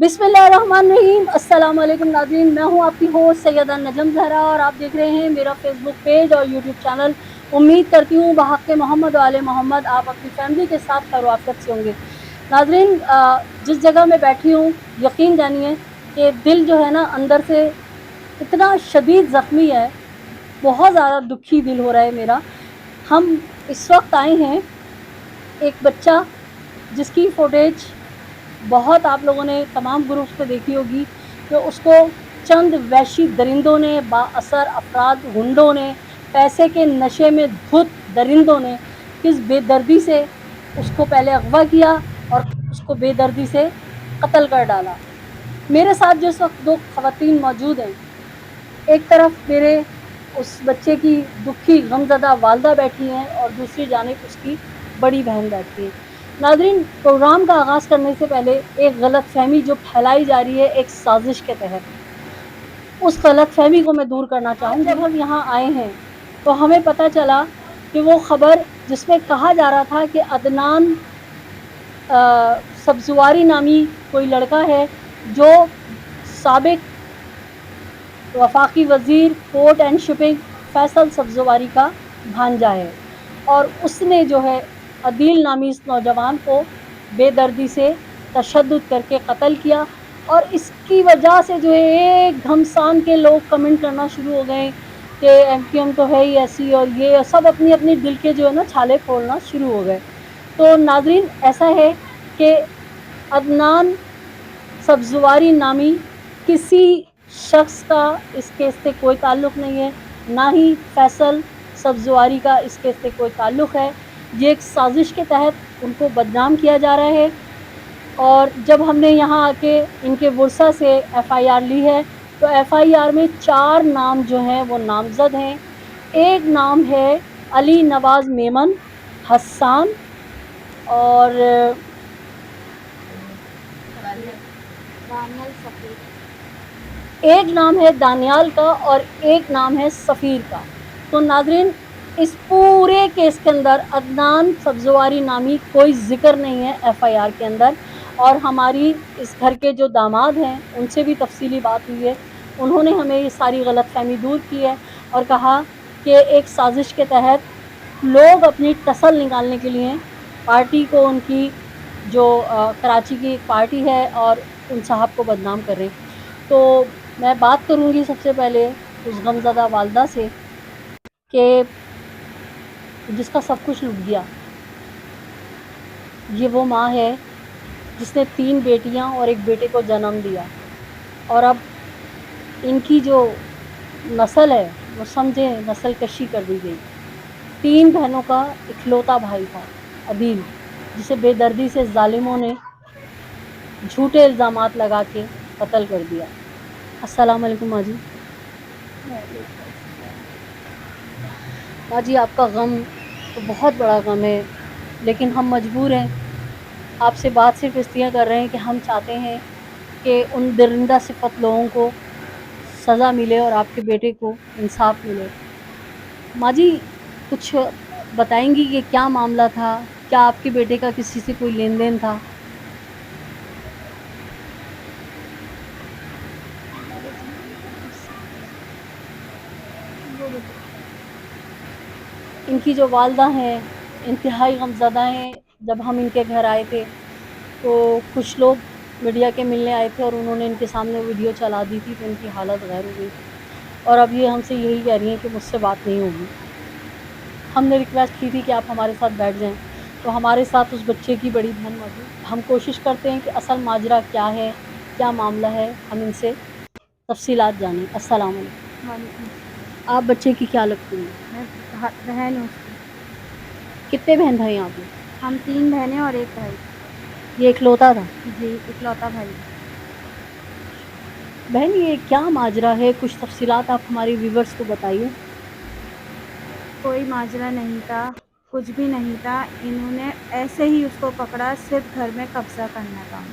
बिस्मिल्लाहिर्रहमानिर्रहीम। अस्सलाम वालेकुम नाज़रीन, मैं हूं आपकी होस्ट सैयदा नजम ज़हरा और आप देख रहे हैं मेरा फेसबुक पेज और यूट्यूब चैनल। उम्मीद करती हूँ बहक़ मोहम्मद वाले मोहम्मद आप अपनी फैमिली के साथ खैर-ओ-आफ़ियत से होंगे। नाज़रीन, जिस जगह मैं बैठी हूँ, यकीन जानिए कि दिल जो है ना अंदर से इतना शदीद ज़ख्मी है, बहुत ज़्यादा दुखी दिल हो रहा है मेरा। हम इस वक्त आए हैं एक बच्चा जिसकी फुटेज बहुत आप लोगों ने तमाम ग्रुप्स पे देखी होगी कि उसको चंद वहशी दरिंदों ने, बाअसर अफराद गुंडों ने, पैसे के नशे में धुत दरिंदों ने किस बेदर्दी से उसको पहले अगवा किया और उसको बेदर्दी से कत्ल कर डाला। मेरे साथ जिस वक्त दो ख़वातीन मौजूद हैं, एक तरफ मेरे उस बच्चे की दुखी गमज़दा वालदा बैठी हैं और दूसरी जानिब उसकी बड़ी बहन बैठी है। नाज़रीन, प्रोग्राम का आगाज़ करने से पहले एक गलतफ़हमी जो फैलाई जा रही है एक साजिश के तहत, उस गलतफ़हमी को मैं दूर करना चाहूँगी। जब हम यहाँ आए हैं तो हमें पता चला कि वो ख़बर जिसमें कहा जा रहा था कि अदनान सब्ज़वारी नामी कोई लड़का है जो साबिक़ वफाकी वज़ीर port and shipping Faisal Sabzwari का भांजा है और उसने जो है अदील नामी इस नौजवान को बेदर्दी से तशद्दुद करके कत्ल किया। और इसकी वजह से जो है एक घमसान के लोग कमेंट करना शुरू हो गए कि एमक्यूएम तो है ही ऐसी और ये सब अपनी अपनी दिल के जो है ना छाले फोड़ना शुरू हो गए। तो नाज़रीन, ऐसा है कि अदनान सब्ज़वारी नामी किसी शख्स का इस केस से कोई ताल्लुक़ नहीं है, ना ही फैसल सब्ज़वारी का इस केस से कोई ताल्लुक़ है। ये एक साजिश के तहत उनको बदनाम किया जा रहा है। और जब हमने यहाँ आके इनके वर्सा से एफ़आईआर ली है तो एफ़आईआर में 4 नाम जो हैं वो नामज़द हैं। एक नाम है अली नवाज़ मेमन, हसन और एक नाम है दानियाल का और एक नाम है सफ़ीर का। तो नाज़रीन, इस पूरे केस के अंदर अदनान सब्ज़वारी नामी कोई ज़िक्र नहीं है एफ़आईआर के अंदर। और हमारी इस घर के जो दामाद हैं उनसे भी तफ़सीली बात हुई है, उन्होंने हमें ये सारी गलतफ़हमी दूर की है और कहा कि एक साजिश के तहत लोग अपनी टसल निकालने के लिए पार्टी को, उनकी जो कराची की पार्टी है और उन साहब को बदनाम कर रहे हैं। तो मैं बात करूँगी सबसे पहले उस गमज़दा वालदा से कि जिसका सब कुछ लुट गया। ये वो माँ है जिसने 3 बेटियां और एक बेटे को जन्म दिया और अब इनकी जो नस्ल है वो समझें नस्ल कशी कर दी गई। 3 बहनों का इकलौता भाई था अदील, जिसे बेदर्दी से जालिमों ने झूठे इल्ज़ामात लगा के कत्ल कर दिया। अस्सलाम वालेकुम माँ जी। माँ जी, आपका गम तो बहुत बड़ा गम है, लेकिन हम मजबूर हैं। आपसे बात सिर्फ इसलिए कर रहे हैं कि हम चाहते हैं कि उन दरिंदा सिफत लोगों को सज़ा मिले और आपके बेटे को इंसाफ मिले। माँ जी, कुछ बताएंगी कि क्या मामला था? क्या आपके बेटे का किसी से कोई लेन देन था? इनकी जो वालदा हैं इंतहाई गमज़दा हैं। जब हम इनके घर आए थे तो कुछ लोग मीडिया के मिलने आए थे और उन्होंने इनके सामने वीडियो चला दी थी, तो इनकी हालत गैर हो गई थी और अब ये हमसे यही कह रही हैं कि मुझसे बात नहीं होगी। हमने रिक्वेस्ट की थी कि आप हमारे साथ बैठ जाएं, तो हमारे साथ उस बच्चे की बड़ी बहन मौजूद। हम कोशिश करते हैं कि असल माजरा क्या है, क्या मामला है, हम इनसे तफसीलात जानें। अस्सलाम वालेकुम। आप बच्चे की क्या लगती हैं? मैं बहन हूँ उसकी। कितने बहन भाई हैं आप लोग? हम 3 बहनें और एक भाई। ये इकलौता था? जी, इकलौता भाई। बहन, ये क्या माजरा है? कुछ तफसीलात आप हमारे व्यूवर्स को बताइए। कोई माजरा नहीं था, कुछ भी नहीं था। इन्होंने ऐसे ही उसको पकड़ा, सिर्फ घर में कब्जा करना था।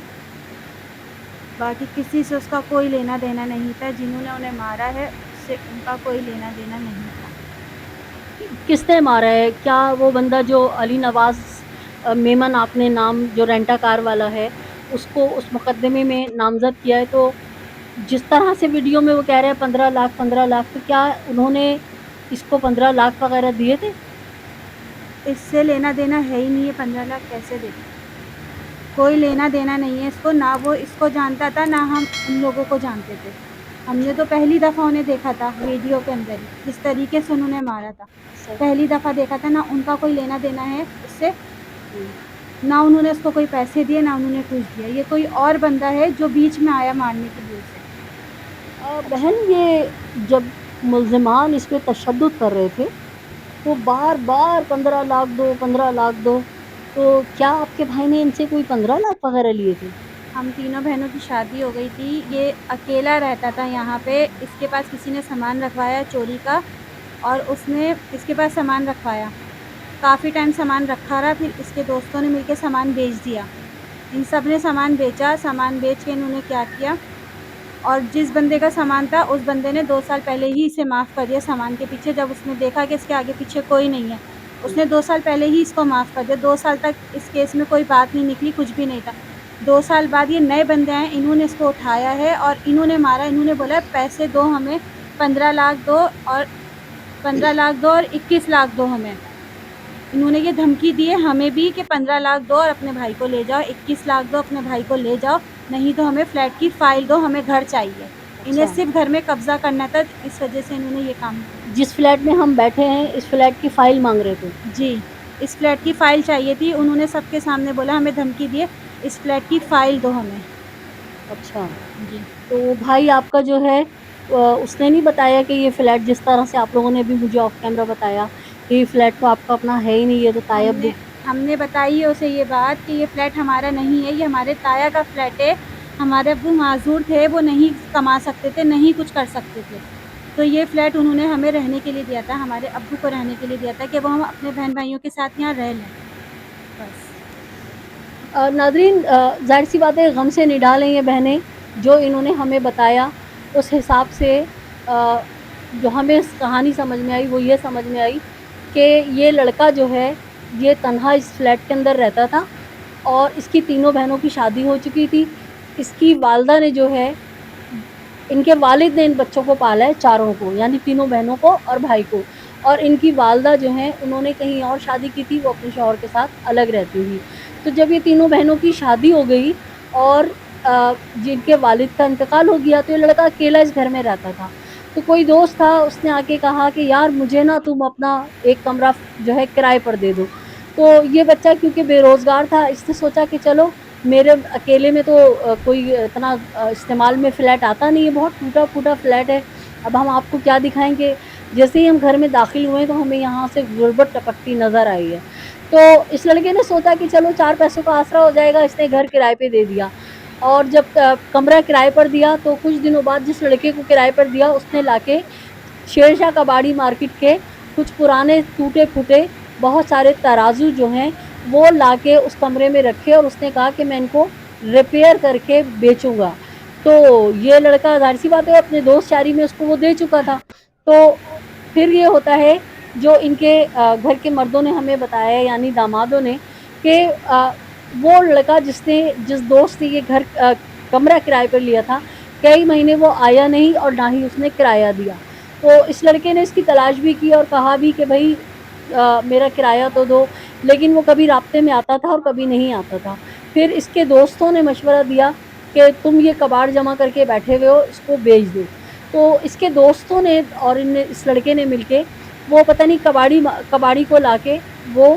बाकी किसी से उसका कोई लेना देना नहीं था। जिन्होंने उन्हें मारा है उससे उनका कोई लेना देना नहीं था। किसने मारा है? क्या वो बंदा जो अली नवाज़ मेमन आपने नाम जो रेंटा कार वाला है, اس کو اس مقدمے میں نامزد کیا ہے. تو جس طرح سے ویڈیو میں وہ کہہ رہے ہیں 15 لاکھ، تو کیا انہوں نے اس کو 15 لاکھ وغیرہ دیے تھے؟ اس سے لینا دینا ہے ہی نہیں ہے. 15 لاکھ کیسے دے؟ کوئی لینا دینا نہیں ہے اس کو. نہ وہ اس کو جانتا تھا، نہ ہم ان لوگوں کو جانتے تھے. ہم نے تو پہلی دفعہ انہیں دیکھا تھا ویڈیو کے اندر ہی، جس طریقے سے انہوں نے مارا تھا پہلی دفعہ دیکھا تھا. نہ ان کا کوئی لینا دینا ہے اس سے، نہ انہوں نے اس کو کوئی پیسے دیے، نہ انہوں نے کچھ دیا. یہ کوئی اور بندہ ہے جو بیچ میں آیا مارنے کے لیے اسے. بہن، یہ جب ملزمان اس پہ تشدد کر رہے تھے تو بار بار 15 لاکھ دو، 15 لاکھ دو، تو کیا آپ کے بھائی نے ان سے کوئی 15 لاکھ وغیرہ لیے تھے؟ ہم تینوں بہنوں کی شادی ہو گئی تھی. یہ اکیلا رہتا تھا یہاں پہ. اس کے پاس کسی نے سامان رکھوایا چوری کا، اور اس نے اس کے پاس سامان رکھوایا. کافی ٹائم سامان رکھا رہا، پھر اس کے دوستوں نے مل کے سامان بیچ دیا. ان سب نے سامان بیچا. سامان بیچ کے انہوں نے کیا کیا، اور جس بندے کا سامان تھا اس بندے نے 2 سال پہلے ہی اسے معاف کر دیا سامان کے پیچھے. جب اس نے دیکھا کہ اس کے آگے پیچھے کوئی نہیں ہے، اس نے 2 سال پہلے ہی اس کو معاف کر دیا. 2 سال تک اس کیس میں کوئی بات نہیں نکلی، کچھ بھی نہیں تھا. 2 سال بعد یہ نئے بندے آئے، انہوں نے اس کو اٹھایا ہے اور انہوں نے مارا. انہوں نے بولا پیسے دو ہمیں، 15 لاکھ دو، اور 15 لاکھ دو اور 21 لاکھ دو ہمیں. انہوں نے یہ دھمکی دی ہے ہمیں بھی کہ 15 لاکھ دو اور اپنے بھائی کو لے جاؤ، 21 لاکھ دو اپنے بھائی کو لے جاؤ، نہیں تو ہمیں فلیٹ کی فائل دو، ہمیں گھر چاہیے. انہیں اچھا، صرف گھر میں قبضہ کرنا تھا، اس وجہ سے انہوں نے یہ کام کیا. جس فلیٹ میں ہم بیٹھے ہیں اس فلیٹ کی فائل مانگ رہے تھے؟ جی، اس فلیٹ کی فائل چاہیے تھی. انہوں نے سب کے سامنے بولا، ہمیں دھمکی دیے اس فلیٹ کی فائل دو ہمیں. اچھا، جی. تو بھائی آپ کا جو ہے اس نے نہیں بتایا کہ یہ فلیٹ جس طرح سے آپ لوگوں نے ابھی مجھے آف کیمرہ بتایا کہ یہ فلیٹ تو آپ کا اپنا ہے ہی نہیں، یہ تو تائب ہم نے بتائی ہے اسے یہ بات کہ یہ فلیٹ ہمارا نہیں ہے، یہ ہمارے تایا کا فلیٹ ہے. ہمارے ابو معذور تھے، وہ نہیں کما سکتے تھے، نہیں کچھ کر سکتے تھے. تو یہ فلیٹ انہوں نے ہمیں رہنے کے لیے دیا تھا، ہمارے ابو کو رہنے کے لیے دیا تھا کہ وہ ہم اپنے بہن بھائیوں کے ساتھ یہاں رہ لیں بس. ناظرین، ظاہر سی بات ہے غم سے نڈالیں یہ بہنیں. جو انہوں نے ہمیں بتایا اس حساب سے جو ہمیں اس کہانی سمجھ میں آئی وہ یہ سمجھ میں آئی کہ یہ لڑکا جو ہے یہ تنہا اس فلیٹ کے اندر رہتا تھا، اور اس کی تینوں بہنوں کی شادی ہو چکی تھی. اس کی والدہ نے جو ہے، ان کے والد نے ان بچوں کو پالا ہے چاروں کو، یعنی تینوں بہنوں کو اور بھائی کو. اور ان کی والدہ جو ہیں انہوں نے کہیں اور شادی کی تھی، وہ اپنے شوہر کے ساتھ الگ رہتی تھی. تو جب یہ تینوں بہنوں کی شادی ہو گئی اور جن کے والد کا انتقال ہو گیا تو یہ لڑکا اکیلا اس گھر میں رہتا تھا. تو کوئی دوست تھا، اس نے آ کے کہا کہ یار مجھے نا تم اپنا ایک کمرہ جو ہے کرائے پر دے دو. تو یہ بچہ کیونکہ بے روزگار تھا، اس نے سوچا کہ چلو میرے اکیلے میں تو کوئی اتنا استعمال میں فلیٹ آتا نہیں ہے، بہت ٹوٹا پھوٹا فلیٹ ہے، اب ہم آپ کو کیا دکھائیں گے. جیسے ہی ہم گھر میں داخل ہوئے تو ہمیں یہاں سے غربت ٹپکتی نظر آئی ہے. تو اس لڑکے نے سوچا کہ چلو 4 پیسوں کا آسرا ہو جائے گا، اس نے گھر کرائے پہ دے دیا. اور جب کمرہ کرائے پر دیا تو کچھ دنوں بعد جس لڑکے کو کرائے پر دیا اس نے لا کے شیر شاہ کباڑی مارکیٹ کے کچھ پرانے ٹوٹے پھوٹے بہت سارے ترازو جو ہیں وہ لا کے اس کمرے میں رکھے، اور اس نے کہا کہ میں ان کو ریپیئر کر کے بیچوں گا. تو یہ لڑکا ظاہر سی بات ہے اپنے دوست یاری میں اس کو وہ دے چکا تھا. تو پھر یہ ہوتا ہے جو ان کے گھر کے مردوں نے ہمیں بتایا، یعنی دامادوں نے، کہ وہ لڑکا جس دوست نے یہ گھر کمرہ کرائے پر لیا تھا، کئی مہینے وہ آیا نہیں اور نہ ہی اس نے کرایہ دیا. تو اس لڑکے نے اس کی تلاش بھی کی اور کہا بھی کہ بھائی میرا کرایہ تو دو، لیکن وہ کبھی رابطے میں آتا تھا اور کبھی نہیں آتا تھا. پھر اس کے دوستوں نے مشورہ دیا کہ تم یہ کباڑ جمع کر کے بیٹھے ہوئے ہو، اس کو بیچ دو. تو اس کے دوستوں نے اور اس لڑکے نے مل کے وہ پتہ نہیں کباڑی کو لا کے وہ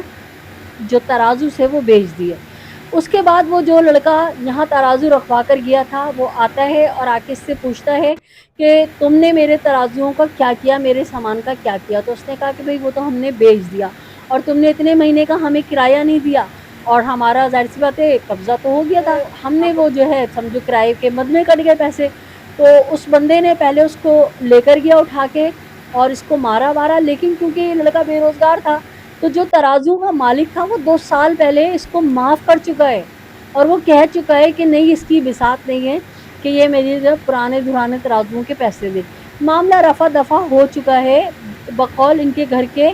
جو ترازو سے وہ بیچ دیے. اس کے بعد وہ جو لڑکا یہاں ترازو رکھوا کر گیا تھا وہ آتا ہے اور آ کے اس سے پوچھتا ہے کہ تم نے میرے ترازوؤں کا کیا کیا، میرے سامان کا کیا کیا. تو اس نے کہا کہ بھئی وہ تو ہم نے بیچ دیا، اور تم نے اتنے مہینے کا ہمیں کرایہ نہیں دیا، اور ہمارا ظاہر سی بات ہے قبضہ تو ہو گیا تھا، ہم نے وہ جو ہے سمجھو کرائے کے مد میں کٹ گئے پیسے. تو اس بندے نے پہلے اس کو لے کر گیا اٹھا کے اور اس کو مارا، لیکن کیونکہ یہ لڑکا بے روزگار تھا تو جو ترازو کا مالک تھا وہ 2 سال پہلے اس کو معاف کر چکا ہے، اور وہ کہہ چکا ہے کہ نہیں اس کی بساط نہیں ہے کہ یہ میری جو پرانے درانے ترازوؤں کے پیسے دے. معاملہ رفع دفع ہو چکا ہے بقول ان کے گھر کے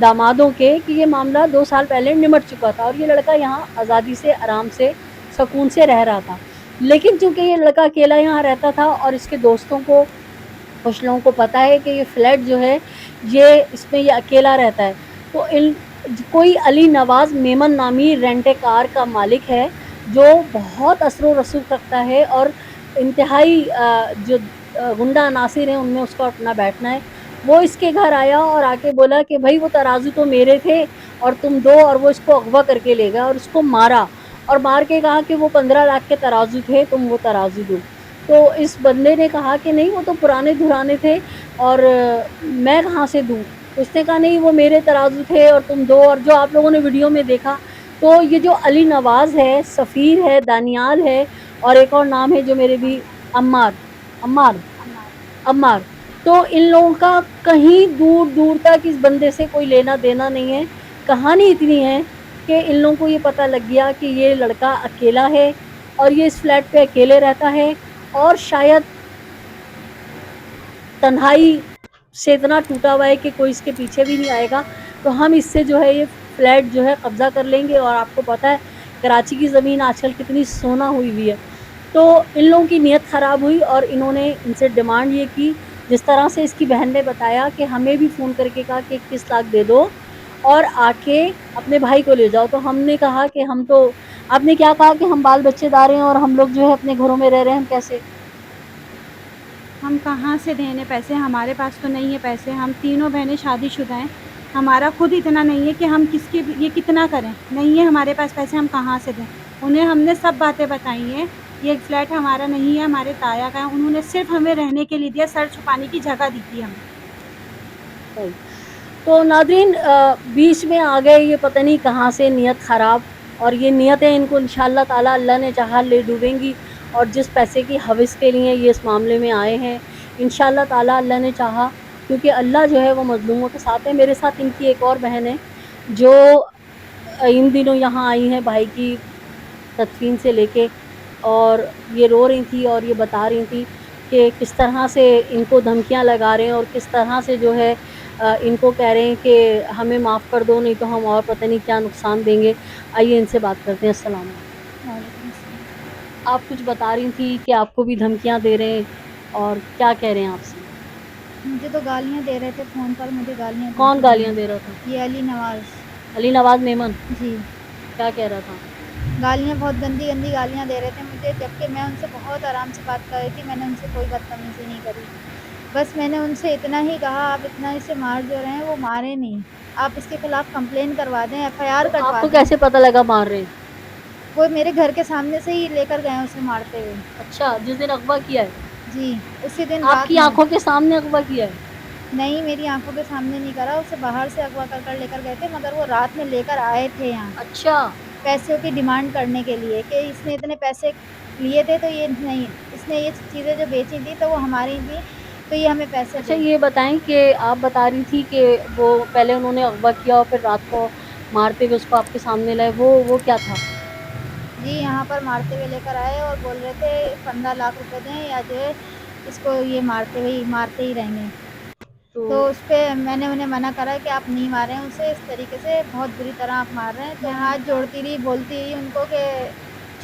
دامادوں کے، کہ یہ معاملہ 2 سال پہلے نمٹ چکا تھا اور یہ لڑکا یہاں آزادی سے آرام سے सुकून से रह रहा था। लेकिन चूँकि ये लड़का अकेला यहाँ रहता था और इसके दोस्तों को, कुछ लोगों को पता है कि ये फ्लैट जो है ये इसमें ये अकेला रहता है, तो कोई अली नवाज़ मेमन नामी रेंट ए कार का मालिक है जो बहुत असर रसूख रखता है और इंतहाई जो गुंडा नासिर हैं उनमें उसका उठना बैठना है। वो इसके घर आया और आके बोला कि भाई वो तराजू तो मेरे थे और तुम दो, और वो इसको अगवा करके ले गया और उसको मारा और मार के कहा कि वो 15 लाख के तराजू थे, तुम वो तराजू दो। तो इस बंदे ने कहा कि नहीं वो तो पुराने धुराने थे और मैं कहाँ से दूँ। उसने कहा नहीं वो मेरे तराजू थे और तुम दो, और जो आप लोगों ने वीडियो में देखा, तो ये जो अली नवाज़ है, सफ़ीर है, दानियाल है और एक और नाम है जो मेरे भी, अम्मार अम्मार अम्मार। तो इन लोगों का कहीं दूर दूर तक इस बंदे से कोई लेना देना नहीं है। कहानी इतनी है कि इन लोगों को ये पता लग गया कि ये लड़का अकेला है और ये इस फ्लैट पे अकेले रहता है और शायद तन्हाई से इतना टूटा हुआ है कि कोई इसके पीछे भी नहीं आएगा, तो हम इससे जो है ये फ्लैट जो है कब्ज़ा कर लेंगे। और आपको पता है कराची की ज़मीन आजकल कितनी सोना हुई हुई है। तो इन लोगों की नीयत ख़राब हुई और इन्होंने इनसे डिमांड ये की, जिस तरह से इसकी बहन ने बताया कि हमें भी फ़ोन करके कहा कि 21 लाख दे दो और आके अपने भाई को ले जाओ। तो हमने कहा कि हम तो, आपने क्या कहा कि हम बाल बच्चेदार हैं और हम लोग जो है अपने घरों में रह रहे हैं, हम कैसे? हम कहाँ से देने पैसे, हमारे पास तो नहीं है पैसे। हम तीनों बहनें शादीशुदा हैं, हमारा खुद इतना नहीं है कि हम किसके ये कितना करें, नहीं है हमारे पास पैसे, हम कहाँ से दें। उन्हें हमने सब बातें बताई हैं, ये फ्लैट हमारा नहीं है, हमारे ताया का है। उन्होंने सिर्फ हमें रहने के लिए दिया, सर छुपाने की जगह दी थी हमें। तो नादरीन बीच में आ गए ये पता नहीं कहाँ से नीयत ख़राब, और ये नीयतें इनको इंशाअल्लाह ताला अल्लाह ने चाहा ले डूबेंगी। और जिस पैसे की हवस के लिए ये इस मामले में आए हैं, इंशाअल्लाह ताला अल्लाह ने चाहा, क्योंकि अल्लाह जो है वो मज़लूमों के साथ है। मेरे साथ इनकी एक और बहन है जो इन दिनों यहाँ आई हैं भाई की तदफीन से लेके, और ये रो रही थी और ये बता रही थी कि किस तरह से इनको धमकियां लगा रहे हैं और किस तरह से जो है इनको कह रहे हैं कि हमें माफ़ कर दो, नहीं तो हम और पता नहीं क्या नुकसान देंगे। आइए इनसे बात करते हैं। अस्सलाम वालेकुम। आप कुछ बता रही थी कि आपको भी धमकियां दे रहे हैं, और क्या कह रहे हैं आपसे? मुझे तो गालियाँ दे रहे थे फ़ोन पर, मुझे गालियाँ। कौन गालियां दे रहा था? ये अली नवाज़। अली नवाज़ मेमन? जी। क्या कह रहा था? गालियाँ, बहुत गंदी गंदी गालियाँ दे रहे थे मुझे, जबकि मैं उनसे बहुत आराम से बात कर रही थी। मैंने उनसे कोई बदतमीज़ी नहीं करी। बस मैंने उनसे इतना ही कहा, आप इतना इसे मार जो रहे हैं वो मारे नहीं, आप इसके खिलाफ़ कंप्लेन करवा दें, एफआईआर तो कटवा आपको दें। कैसे पता लगा मार रहे हैं? वो मेरे घर के सामने से ही लेकर गए उसे मारते हुए। अच्छा, जिस दिन अगवा किया है? जी, उसी दिन रात आपकी में। आंखों के सामने अगवा किया है? नहीं, मेरी आंखों के सामने नहीं करा, उसे बाहर से अगवा कर कर लेकर गए थे, मगर वो रात में लेकर आए थे यहाँ अच्छा। पैसों की डिमांड करने के लिए कि इसने इतने पैसे लिए थे, तो ये नहीं, इसने ये चीज़ें जो बेची थी तो वो हमारी थी, तो ये हमें पैसे अच्छा, दे। ये बताएं कि आप बता रही थी कि वो पहले उन्होंने अगवा किया और फिर रात को मारते हुए उसको आपके सामने लाए, वो क्या था? जी, यहाँ पर मारते हुए लेकर आए और बोल रहे थे 15 लाख रुपए दें या जो है इसको ये मारते ही रहेंगे। तो उस पे मैंने उन्हें मना करा कि आप नहीं मारें उसे इस तरीके से, बहुत बुरी तरह आप मार रहे हैं। तो मैं हाथ जोड़ती रही, बोलती रही उनको कि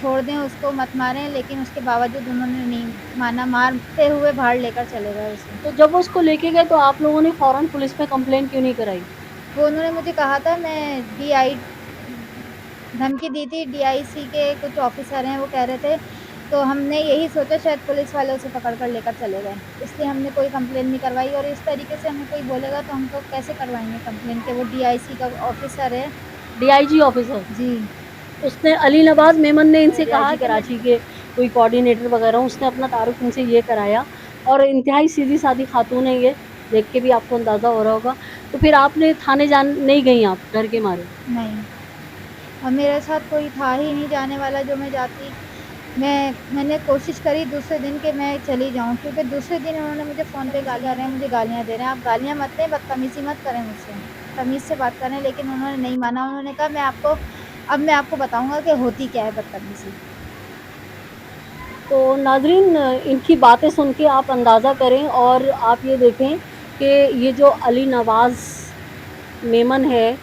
छोड़ दें उसको, मत मारें, लेकिन उसके बावजूद उन्होंने नहीं माना, मारते हुए बाहर लेकर चले गए उसे। तो जब वो उसको लेके गए तो आप लोगों ने फ़ौरन पुलिस में कंप्लेंट क्यों नहीं कराई? वो उन्होंने मुझे कहा था, मैं डीआई धमकी दी थी, डीआईसी के कुछ ऑफ़िसर हैं वो कह रहे थे, तो हमने यही सोचा शायद पुलिस वाले उसे पकड़ कर लेकर चले गए, इसलिए हमने कोई कंप्लेन नहीं करवाई। और इस तरीके से हमें कोई बोलेगा तो हम तो कैसे करवाएँगे कंप्लेन कि वो डीआईसी का ऑफ़िसर है। DIG officer? जी। उसने, अली नवाज़ मेमन ने इनसे कहा, कराची के कोई कोऑर्डिनेटर वगैरह, उसने अपना तारुफ इनसे ये कराया, और इंतहाई सीधी सादी खातून है ये, देख के भी आपको अंदाज़ा हो रहा होगा। तो फिर आपने थाने नहीं गई आप डर के मारे? नहीं, और मेरे साथ कोई था ही नहीं जाने वाला जो मैं जाती। मैंने कोशिश करी दूसरे दिन कि मैं चली जाऊँ, क्योंकि दूसरे दिन उन्होंने मुझे फ़ोन पे गालियाँ रहे हैं, मुझे गालियाँ दे रहे हैं, आप गालियाँ मत दें, बदतमीज़ी मत करें मुझसे, तमीज़ से बात करें। लेकिन उन्होंने नहीं माना, उन्होंने कहा मैं आपको बताऊँगा कि होती क्या है बदतमीज़ी। तो नाज़रीन, इनकी बातें सुन के आप अंदाज़ा करें, और आप ये देखें कि ये जो अली नवाज़ मेमन है,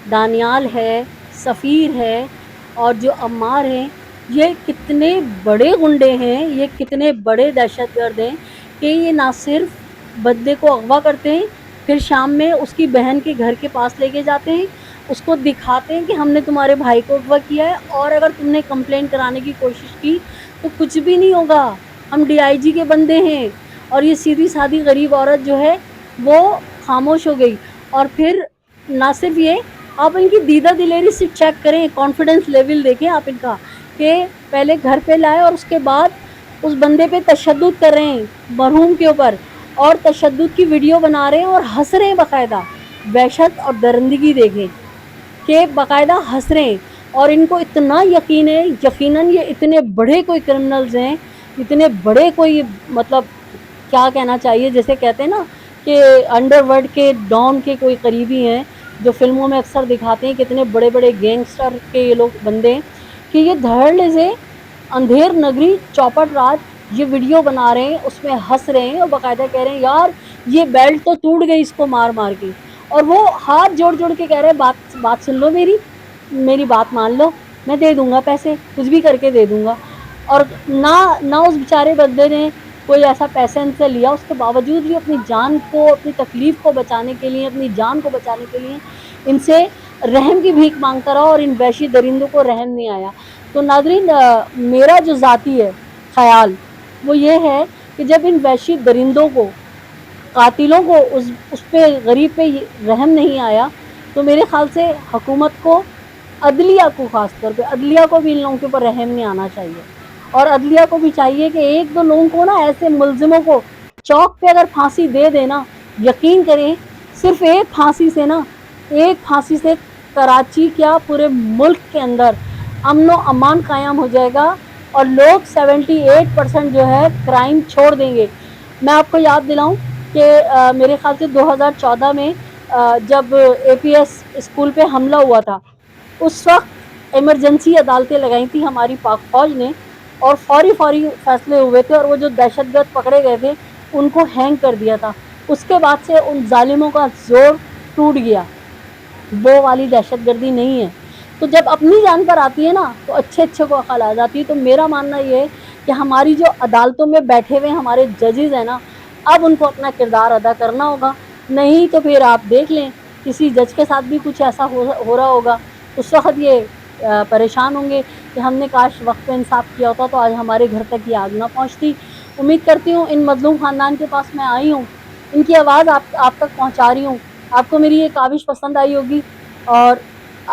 दानियाल है, सफ़ीर है और जो अम्मार हैं, یہ کتنے بڑے گنڈے ہیں, یہ کتنے بڑے دہشت گرد ہیں کہ یہ نہ صرف بندے کو اغوا کرتے ہیں, پھر شام میں اس کی بہن کے گھر کے پاس لے کے جاتے ہیں, اس کو دکھاتے ہیں کہ ہم نے تمہارے بھائی کو اغوا کیا ہے, اور اگر تم نے کمپلین کرانے کی کوشش کی تو کچھ بھی نہیں ہوگا, ہم DIG کے بندے ہیں. اور یہ سیدھی سادھی غریب عورت جو ہے وہ خاموش ہو گئی. اور پھر نہ صرف یہ, آپ ان کی دیدہ دلیری سے چیک کریں, کانفیڈنس لیول دیکھیں آپ ان کا, کہ پہلے گھر پہ لائے اور اس کے بعد اس بندے پہ تشدد کر رہے ہیں مرحوم کے اوپر, اور تشدد کی ویڈیو بنا رہے ہیں اور ہنس رہے ہیں باقاعدہ. وحشت اور درندگی دیکھیں کہ باقاعدہ ہنس رہے ہیں. اور ان کو اتنا یقین ہے, یقیناً یہ اتنے بڑے کوئی کرمنلز ہیں, اتنے بڑے کوئی, مطلب کیا کہنا چاہیے, جیسے کہتے ہیں نا کہ انڈر ورلڈ کے ڈان کے کوئی قریبی ہیں, جو فلموں میں اکثر دکھاتے ہیں, کتنے بڑے بڑے گینگسٹر کے یہ لوگ بندے ہیں, کہ یہ دھڑلے سے اندھیر نگری چوپٹ رات یہ ویڈیو بنا رہے ہیں, اس میں ہنس رہے ہیں اور باقاعدہ کہہ رہے ہیں یار یہ بیلٹ تو ٹوٹ گئی اس کو مار مار کے, اور وہ ہاتھ جوڑ جوڑ کے کہہ رہے ہیں بات سن لو, میری بات مان لو, میں دے دوں گا پیسے, کچھ بھی کر کے دے دوں گا. اور نہ اس بیچارے بندے نے کوئی ایسا پیسے ان سے لیا, اس کے باوجود بھی اپنی جان کو, اپنی تکلیف کو بچانے کے لیے, اپنی جان کو بچانے کے لیے ان سے رحم کی بھیک مانگتا رہا, اور ان وحشی درندوں کو رحم نہیں آیا. تو ناظرین, میرا جو ذاتی ہے خیال وہ یہ ہے کہ جب ان وحشی درندوں کو, قاتلوں کو, اس پہ غریب پہ رحم نہیں آیا, تو میرے خیال سے حکومت کو, عدلیہ کو, خاص طور پہ عدلیہ کو بھی ان لوگوں کے اوپر رحم نہیں آنا چاہیے. اور عدلیہ کو بھی چاہیے کہ ایک دو لوگوں کو نا, ایسے ملزموں کو چوک پہ اگر پھانسی دے دینا, یقین کریں صرف ایک پھانسی سے نا, ایک پھانسی سے کراچی کیا پورے ملک کے اندر امن و امان قائم ہو جائے گا, اور لوگ 78% جو ہے کرائم چھوڑ دیں گے. میں آپ کو یاد دلاؤں کہ میرے خیال سے 2014 میں جب APS اسکول پہ حملہ ہوا تھا, اس وقت ایمرجنسی عدالتیں لگائی تھیں ہماری پاک فوج نے, اور فوری فیصلے ہوئے تھے, اور وہ جو دہشت گرد پکڑے گئے تھے ان کو ہینگ کر دیا تھا. اس کے بعد سے ان ظالموں کا زور ٹوٹ گیا, وہ والی دہشت گردی نہیں ہے. تو جب اپنی جان پر آتی ہے نا تو اچھے کو عقل آ جاتی ہے. تو میرا ماننا یہ ہے کہ ہماری جو عدالتوں میں بیٹھے ہوئے ہمارے ججز ہیں نا, اب ان کو اپنا کردار ادا کرنا ہوگا, نہیں تو پھر آپ دیکھ لیں کسی جج کے ساتھ بھی کچھ ایسا ہو رہا ہوگا, اس وقت یہ پریشان ہوں گے کہ ہم نے کاش وقت پہ انصاف کیا ہوتا تو آج ہمارے گھر تک یہ آگ نہ پہنچتی. امید کرتی ہوں ان مظلوم خاندان کے پاس میں آئی ہوں, ان کی آواز آپ تک پہنچا رہی ہوں, آپ کو میری یہ کاوش پسند آئی ہوگی. اور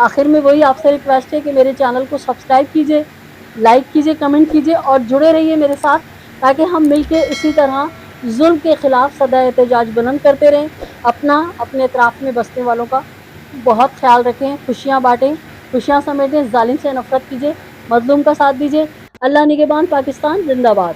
آخر میں وہی آپ سے ریکویسٹ ہے کہ میرے چینل کو سبسکرائب کیجئے, لائک کیجئے, کمنٹ کیجئے, اور جڑے رہیے میرے ساتھ, تاکہ ہم مل کے اسی طرح ظلم کے خلاف صدائے احتجاج بلند کرتے رہیں. اپنے اطراف میں بسنے والوں کا بہت خیال رکھیں, خوشیاں بانٹیں, خوشیاں سمیٹیں, ظالم سے نفرت کیجئے, مظلوم کا ساتھ دیجئے. اللہ نگہبان. پاکستان زندہ باد.